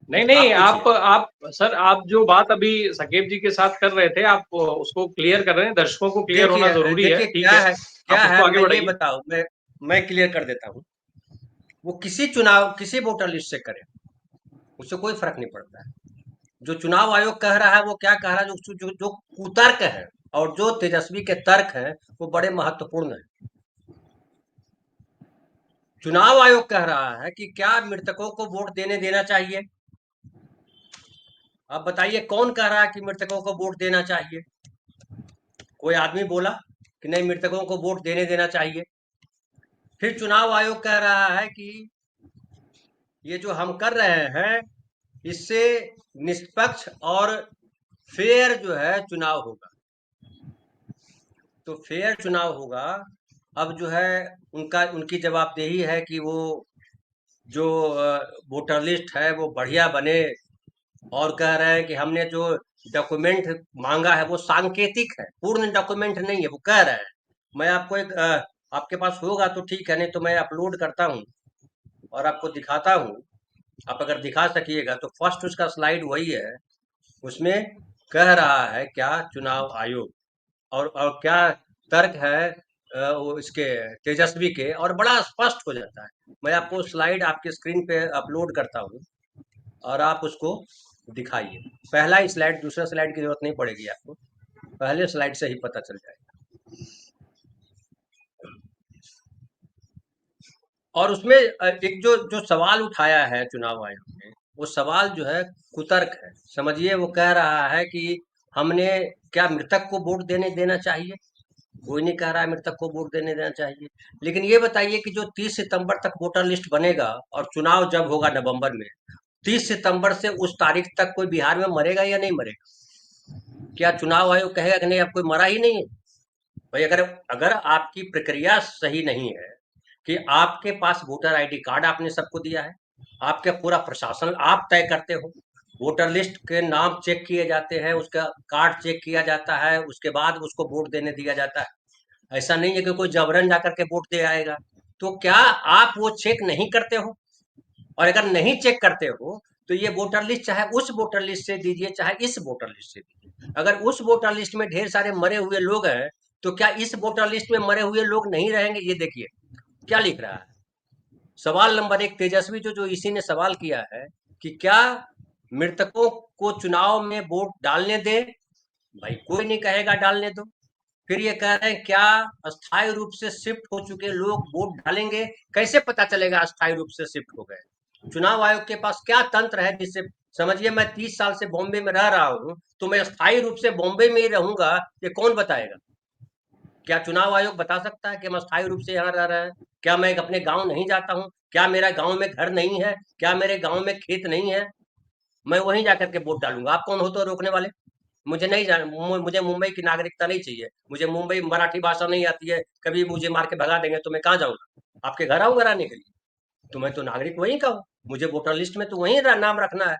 नहीं नहीं, आप पूछिए। आप सर, आप जो बात अभी सकेब जी के साथ कर रहे थे, आप उसको क्लियर कर रहे हैं, दर्शकों को क्लियर होना जरूरी है, देखिए ठीक क्या है। है, आप उसको आगे मैं ये बढ़ाइए। बताऊं, मैं क्लियर कर देता हूँ। वो किसी वोटर लिस्ट से करे, उससे कोई फर्क नहीं पड़ता है। जो चुनाव आयोग कह रहा है वो क्या कह रहा है, जो कुतर्क है और जो तेजस्वी के तर्क हैं वो बड़े महत्वपूर्ण है। चुनाव आयोग कह रहा है कि क्या मृतकों को वोट देने देना चाहिए। अब बताइए कौन कह रहा है कि मृतकों को वोट देना चाहिए। कोई आदमी बोला कि नहीं, मृतकों को वोट देने देना चाहिए। फिर चुनाव आयोग कह रहा है कि ये जो हम कर रहे हैं इससे निष्पक्ष और फेयर जो है चुनाव होगा। तो फेयर चुनाव होगा। अब जो है उनका उनकी जवाबदेही है कि वो जो वोटर लिस्ट है वो बढ़िया बने। और कह रहे हैं कि हमने जो डॉक्यूमेंट मांगा है वो सांकेतिक है, पूर्ण डॉक्यूमेंट नहीं है, वो कह रहे हैं। मैं आपको आपके पास होगा तो ठीक है, नहीं तो मैं अपलोड करता हूँ और आपको दिखाता हूँ। आप अगर दिखा सकिएगा तो फर्स्ट उसका स्लाइड वही है। उसमें कह रहा है क्या चुनाव आयोग, और क्या तर्क है वो इसके तेजस्वी के, और बड़ा स्पष्ट हो जाता है। मैं आपको स्लाइड आपके स्क्रीन पे अपलोड करता हूँ और आप उसको दिखाइए। पहला ही स्लाइड, दूसरा स्लाइड की जरूरत नहीं पड़ेगी आपको, पहले स्लाइड से ही पता चल जाएगा। और उसमें एक जो जो सवाल उठाया है चुनाव आयोग ने, वो सवाल जो है कुतर्क है। समझिए, वो कह रहा है कि हमने क्या मृतक को वोट देने देना चाहिए। कोई नहीं कह रहा है मृतक को वोट देने देना चाहिए। लेकिन ये बताइए कि जो 30 सितंबर तक वोटर लिस्ट बनेगा और चुनाव जब होगा नवंबर में, 30 सितंबर से उस तारीख तक कोई बिहार में मरेगा या नहीं मरेगा। क्या चुनाव आयोग कहेगा कि नहीं अब कोई मरा ही नहीं है। भाई, अगर अगर आपकी प्रक्रिया सही नहीं है कि आपके पास वोटर आईडी कार्ड आपने सबको दिया है, आपके पूरा प्रशासन आप तय करते हो, वोटर लिस्ट के नाम चेक किए जाते हैं, उसका कार्ड चेक किया जाता है, उसके बाद उसको वोट देने दिया जाता है। ऐसा नहीं है कि कोई जबरन जाकर के वोट दे आएगा। तो क्या आप वो चेक नहीं करते हो? और अगर नहीं चेक करते हो तो ये वोटर लिस्ट चाहे उस वोटर लिस्ट से दीजिए चाहे इस वोटर लिस्ट से दीजिए, अगर उस वोटर लिस्ट में ढेर सारे मरे हुए लोग हैं तो क्या इस वोटर लिस्ट में मरे हुए लोग नहीं रहेंगे। ये देखिए क्या लिख रहा है। सवाल नंबर एक, तेजस्वी जो जो इसी ने सवाल किया है कि क्या मृतकों को चुनाव में वोट डालने दे। भाई कोई नहीं कहेगा डालने दो। फिर ये कह रहे हैं क्या अस्थायी रूप से शिफ्ट हो चुके लोग वोट डालेंगे। कैसे पता चलेगा अस्थायी रूप से शिफ्ट हो गए। चुनाव आयोग के पास क्या तंत्र है जिससे, समझिए मैं 30 साल से बॉम्बे में रह रहा हूँ तो मैं अस्थायी रूप से बॉम्बे में ही रहूंगा, ये कौन बताएगा। क्या चुनाव आयोग बता सकता है कि हम अस्थायी रूप से यहाँ रह रहे हैं। क्या मैं अपने गांव नहीं जाता हूँ, क्या मेरा गांव में घर नहीं है, क्या मेरे गांव में खेत नहीं है। मैं वहीं जाकर के वोट डालूंगा। आप कौन होते हो रोकने वाले। मुझे नहीं जान मुझे मुंबई की नागरिकता नहीं चाहिए। मुझे मुंबई मराठी भाषा नहीं आती है, कभी मुझे मार के भगा देंगे तो मैं कहाँ जाऊंगा। आपके घर आऊंगा रहने के लिए। तो मैं तो नागरिक वहीं का हूँ, मुझे वोटर लिस्ट में तो वहीं नाम रखना है।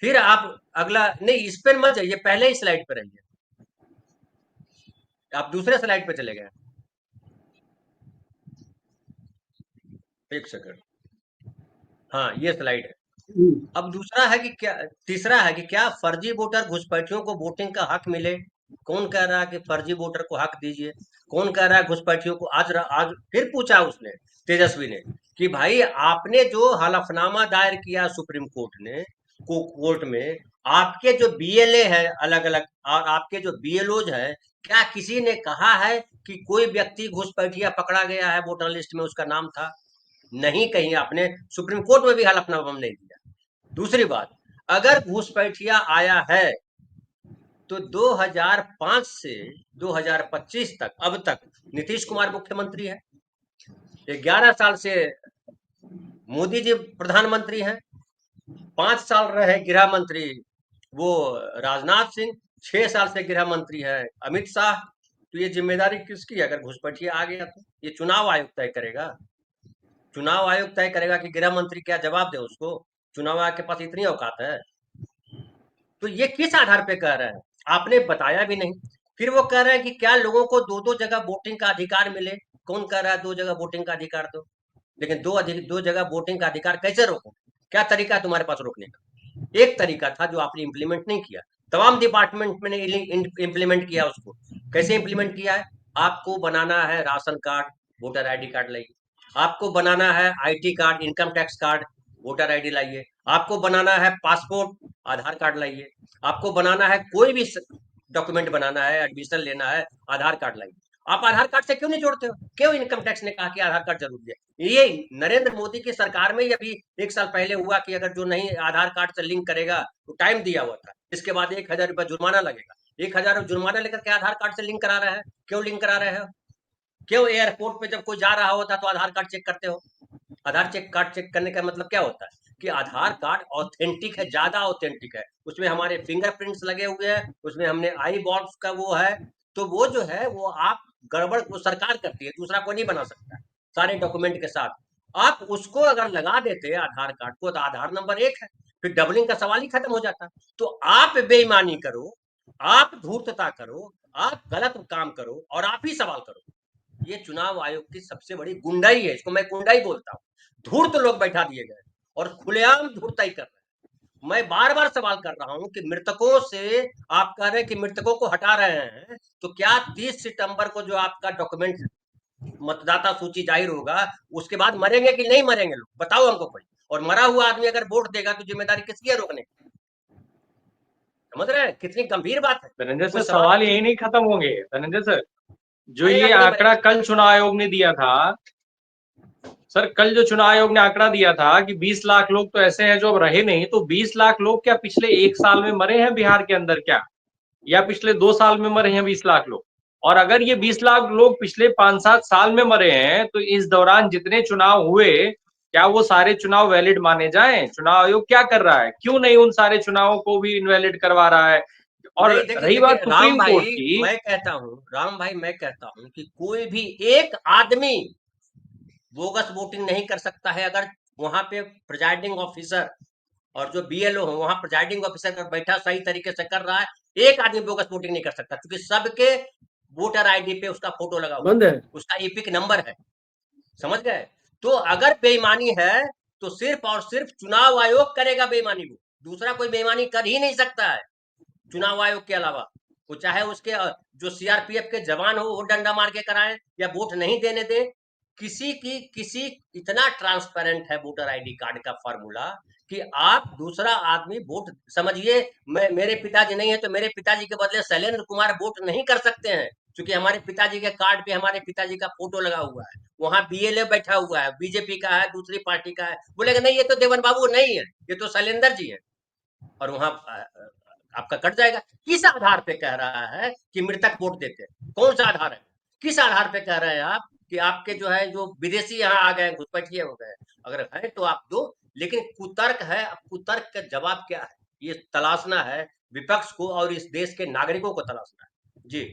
फिर आप अगला नहीं, इस पे मत जाइए, पहले ही स्लाइड पे रहिए। आप दूसरे स्लाइड पे चले गए। एक सेकंड। हाँ, ये स्लाइड है। अब दूसरा है कि क्या, तीसरा है कि क्या फर्जी वोटर घुसपैठियों को वोटिंग का हक मिले। कौन कह रहा है कि फर्जी वोटर को हक दीजिए। कौन कह रहा है घुसपैठियों को। आज फिर पूछा उसने, तेजस्वी ने, कि भाई आपने जो हलफनामा दायर किया सुप्रीम कोर्ट ने, कोर्ट में, आपके जो बीएलए है अलग अलग और आपके जो बीएलओज है, क्या किसी ने कहा है कि कोई व्यक्ति घुसपैठिया पकड़ा गया है वोटर लिस्ट में उसका नाम था। नहीं, कहीं आपने सुप्रीम कोर्ट में भी हलफनामा नहीं दिया। दूसरी बात, अगर घूसपैठिया आया है तो 2005 से 2025 तक, अब तक नीतीश कुमार मुख्यमंत्री है, 11 साल से मोदी जी प्रधानमंत्री हैं, 5 साल रहे गृह मंत्री वो राजनाथ सिंह, 6 साल से गृह मंत्री है अमित शाह। तो ये जिम्मेदारी किसकी है अगर घुसपैठिया आ गया तो। ये चुनाव आयोग तय करेगा। चुनाव आयोग तय करेगा कि गृह मंत्री क्या जवाब दे उसको। चुनाव आयोग के पास इतनी औकात है। तो ये किस आधार पे कह रहे हैं, आपने बताया भी नहीं। फिर वो कह रहे हैं कि क्या लोगों को दो दो जगह वोटिंग का अधिकार मिले। कौन कह रहा है दो जगह वोटिंग का अधिकार दो। लेकिन दो जगह वोटिंग का अधिकार कैसे रोको। क्या तरीका है तुम्हारे पास रोकने का। एक तरीका था जो आपने इम्प्लीमेंट नहीं किया। तमाम डिपार्टमेंट में इम्प्लीमेंट किया उसको। कैसे इम्प्लीमेंट किया है? आपको बनाना है ration card, voter ID card लाइए। आपको बनाना है IT card, income tax card, voter ID लाइए। आपको बनाना है पासपोर्ट, आधार कार्ड लाइए। आपको बनाना है कोई भी डॉक्यूमेंट बनाना है, एडमिशन लेना है, आधार कार्ड लाइए। आप आधार कार्ड से क्यों नहीं जोड़ते हो? क्यों इनकम टैक्स ने कहा कि आधार कार्ड जरूरी है? ये नरेंद्र मोदी की सरकार में ही अभी 1 साल पहले हुआ कि अगर जो नहीं आधार कार्ड से लिंक करेगा तो टाइम दिया हुआ था, इसके बाद 1,000 रुपया जुर्माना लगेगा। 1,000 जुर्माना लेकर के आधार कार्ड से लिंक करा रहे हैं। क्यों लिंक करा रहे हो? क्यों एयरपोर्ट पे जब कोई जा रहा होता तो आधार कार्ड चेक करते हो? आधार चेक कार्ड चेक करने का मतलब क्या होता है कि आधार कार्ड ऑथेंटिक है, ज्यादा ऑथेंटिक है, उसमें हमारे फिंगरप्रिंट्स लगे हुए हैं, उसमें हमने आई बॉक्स का वो है। तो वो जो है वो आप गड़बड़ वो सरकार करती है, दूसरा कोई नहीं बना सकता है सारे डॉक्यूमेंट के साथ। आप उसको अगर लगा देते आधार कार्ड को तो आधार नंबर एक है, फिर डबलिंग का सवाल ही खत्म हो जाता। तो आप बेईमानी करो, आप धूर्तता करो, आप गलत काम करो और आप ही सवाल करो। ये चुनाव आयोग की सबसे बड़ी गुंडाई है, इसको मैं गुंडाई बोलता हूँ। धूर्त लोग बैठा दिए गए और खुलेआम धूर्ताई कर रहे हैं। मैं बार बार सवाल कर रहा हूं कि मृतकों से आप कह रहे हैं कि मृतकों को हटा रहे हैं, तो क्या 30 सितंबर को जो आपका डॉक्यूमेंट मतदाता सूची जाहिर होगा उसके बाद मरेंगे कि नहीं मरेंगे लोग? बताओ हमको कोई। और मरा हुआ आदमी अगर वोट देगा तो जिम्मेदारी किसकी है रोकने की? समझ रहे हैं कितनी गंभीर बात है? धनंजय कोई सर, सवाल सवाल पूछ। यही नहीं खत्म होंगे धनंजय सर। जो मरेगा ये कि नहीं आंकड़ा मरेगा? कल चुनाव आयोग ने दिया था, सर कल जो चुनाव आयोग ने आंकड़ा दिया था कि 20 लाख लोग तो ऐसे हैं जो अब रहे नहीं, तो 20 लाख लोग क्या पिछले 1 साल में मरे हैं बिहार के अंदर क्या, या पिछले 2 साल में मरे हैं 20 लाख लोग? और अगर ये 20 लाख लोग पिछले 5-7 साल में मरे हैं तो इस दौरान जितने चुनाव हुए, क्या वो सारे चुनाव वैलिड माने जाएं? चुनाव आयोग क्या कर रहा है, क्यों नहीं उन सारे चुनावों को भी इनवैलिड करवा रहा है? और नहीं, देखिए रही देखिए बात सुप्रीम कोर्ट की, राम भाई मैं कहता हूं कि कोई भी एक आदमी बोगस वोटिंग नहीं कर सकता है अगर वहां पे प्रिजाइडिंग ऑफिसर और जो बीएलओ हो वहां प्रिजाइडिंग ऑफिसर अगर बैठा सही तरीके से कर रहा है। एक आदमी बोगस वोटिंग नहीं कर सकता क्योंकि सबके वोटर आईडी पे उसका फोटो लगा हुआ बंद है। है, उसका ईपिक नंबर है। समझ गए? तो अगर बेईमानी है तो सिर्फ और सिर्फ चुनाव आयोग करेगा बेईमानी को, दूसरा कोई बेईमानी कर ही नहीं सकता है चुनाव आयोग के अलावा। वो चाहे उसके जो सीआरपीएफ के जवान हो वो डंडा मार के कराएं या वोट नहीं देने दे। किसी इतना ट्रांसपेरेंट है वोटर आईडी कार्ड का फॉर्मूला कि आप दूसरा आदमी वोट समझिए। मैं मेरे पिताजी नहीं है तो मेरे पिताजी के बदले शैलेंद्र कुमार वोट नहीं कर सकते हैं क्योंकि हमारे पिताजी के कार्ड पे हमारे पिताजी का फोटो लगा हुआ है। वहां बीएलए बैठा हुआ है, बीजेपी का है, दूसरी पार्टी का है, बोलेगा नहीं ये तो देवन बाबू नहीं है, ये तो शैलेंद्र जी है। और वहां आपका कट जाएगा। किस आधार पे कह रहा है कि मृतक वोट देते हैं? कौन सा आधार है? किस आधार पे कह रहे हैं आप कि आपके जो है जो विदेशी यहाँ आ गए घुसपैठिए हो गए? अगर है तो आप दो, लेकिन कुतर्क है। अब कुतर्क का जवाब क्या है ये तलाशना है विपक्ष को और इस देश के नागरिकों को तलाशना है। जी।